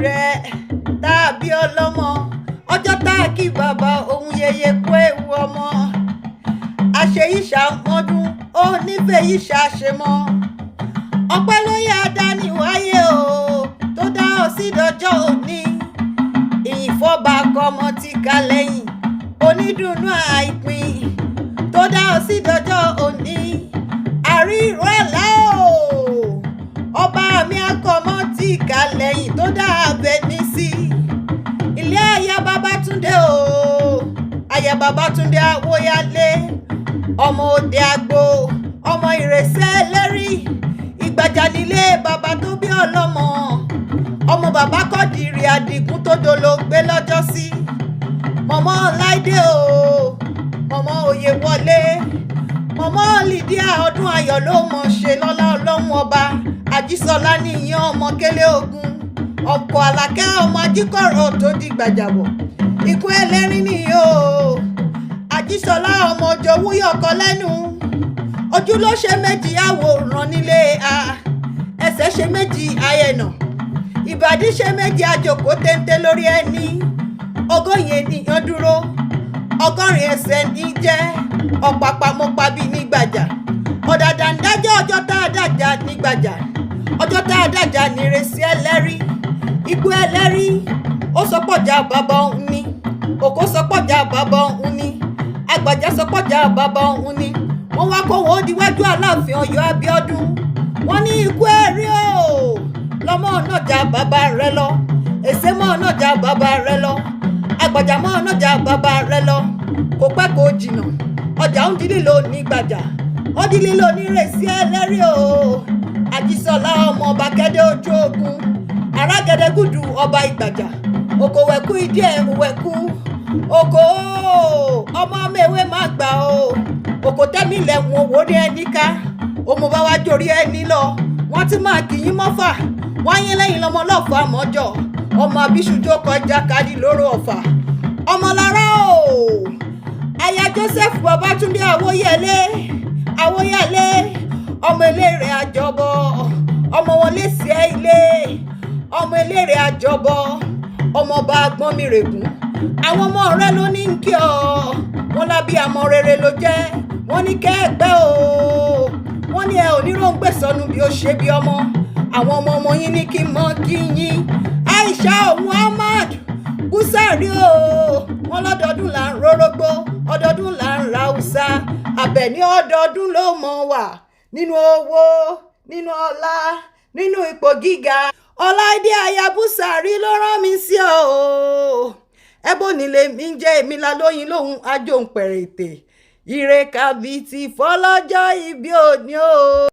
rẹ̀ tàbí ọlọ́mọ ọjọ́ tá a kí bàbá òun yeye kú ewu ọmọ àṣeyí ṣàmọ́dún ó nífẹ̀ẹ́ yìí ṣàṣemọ́ ọpẹ́ ló yá dání wáyé o tó dá ọ sí dọjọ́ òní ìyìn fọ́ba kọmọ tí ká lẹ́yìn onídùnnú àìpín tó dá ọ sí dọjọ́ òní àríró ẹ̀lá o ọba mi akọmọ tí ká lẹ́yìn tó dá Àbẹ̀ní sí ilé aya Babátúndé o aya Babátúndé Awóyálé ọmọ òde àgbò ọmọ ìrẹsẹ̀ ẹlẹ́rìí Ìgbàjà nílé bàbá tó bí ọlọ́mọ ọmọ bàbá Kọ́dìrì Àdìgún tó dolóògbé lọ́jọ́ sí mọ̀mọ́ Láìdé o mọ̀mọ́ Oyèwọlé mọ̀mọ́ Lídíà ọdún ayọ̀ ló mọ̀ ṣe lọ́lá ọlọ́run ọba Àjísọlá níyàn ọmọ Kélé Ògún ọ̀pọ̀ Àlàkẹ́ ọmọ Ajíkọ̀rọ̀ tó di gbàjàbọ̀ ikú ẹlẹ́rìn nìyí o Àjísọlá ọmọ Òjòwú yọkọ lẹ́nu ojú ló ṣe méjì àwòrán nílé a ẹsẹ̀ ṣe méjì ayẹnà ìbàdí ṣe méjì àjòkó téńté lórí ẹni ogóyìn ènìyàn dúró ọgọ́rin ẹsẹ̀ ní jẹ́ ọ̀pàpà mọ́pàbí nígbàjà ọ̀dàdà ń dájọ́ ọjọ́ tá a dàjà nígbàjà ọjọ́ tá a dàjà nírèsí ẹlẹ́rìí ikú ẹlẹ́rìí ó sọpọ̀jà bàbá òun ni òkó sọpọ̀jà bàbá òun ni àgbàjà sọpọ̀jà bàbá òun ni wọ́n wá kó wọn ó diwájú Aláàfin Ọ̀yọ́ Abíọ́dún wọ́n ní ikú ẹ̀rí o lọ́mọ náà já bàbá rẹ lọ èsè mọ́ náà já bàbá rẹ lọ àgbàjà mọ́ náà já bàbá rẹ lọ kò pẹ́ kò jìnnà ọjà ń di lílo ní Ìgbàjà ó di lílo ní Ìrèsí ẹlẹ́rìí o Àjísọlá ọmọ ọba Kẹ́dẹ́ ojú ogun Arágẹdẹgúdù ọba Ìgbàjà òkòwẹ̀kú ìdí ẹ̀ wẹ̀kú òkò ọmọ mẹ́wé má gbà o òkò tẹ́mi lẹ́wọ̀n owó ní ẹni ká òmò bá wá jórí ẹni lọ wọ́n ti máa kì í mọ́fà wọ́n yín lẹ́yìn lọ́mọ lọ́fà mọ́jọ ọmọ abíṣújó kọjá kárí lóró ọ̀fà ọmọlára o aya Joseph Babátúndé Awóyálé ọmọ eléré àjọbọ ọmọ wọn lè sí ẹ ilé ọmọ eléré àjọbọ ọmọọba Agbọ́nmìrègún àwọn ọmọ rẹ ló ní kí ọ wọn lábí àmọ rere ló jẹ́ wọn ní kẹgbẹ o wọn ní ẹ oníròǹgbẹ sọnù bí ó ṣe bí ọmọ àwọn ọmọ yín ní kí mọ kí yín Aisha Muhammad Busari o wọn lọ́dọọdún là ń rórógbó ọdọọdún là ń ra Hausa Àbẹ̀ní ọdọọdún ló mọ wà nínú owó nínú ọlá nínú ipò gíga Ọláìdé aya Busari ló rán mi sí ọ o ẹbọ nílé mi ń jẹ́ èmi la lóyin lóhun ajóhùn pẹ̀rẹ̀tẹ̀ ire kàbìtì fọlọ́jọ́ ìbí òní o.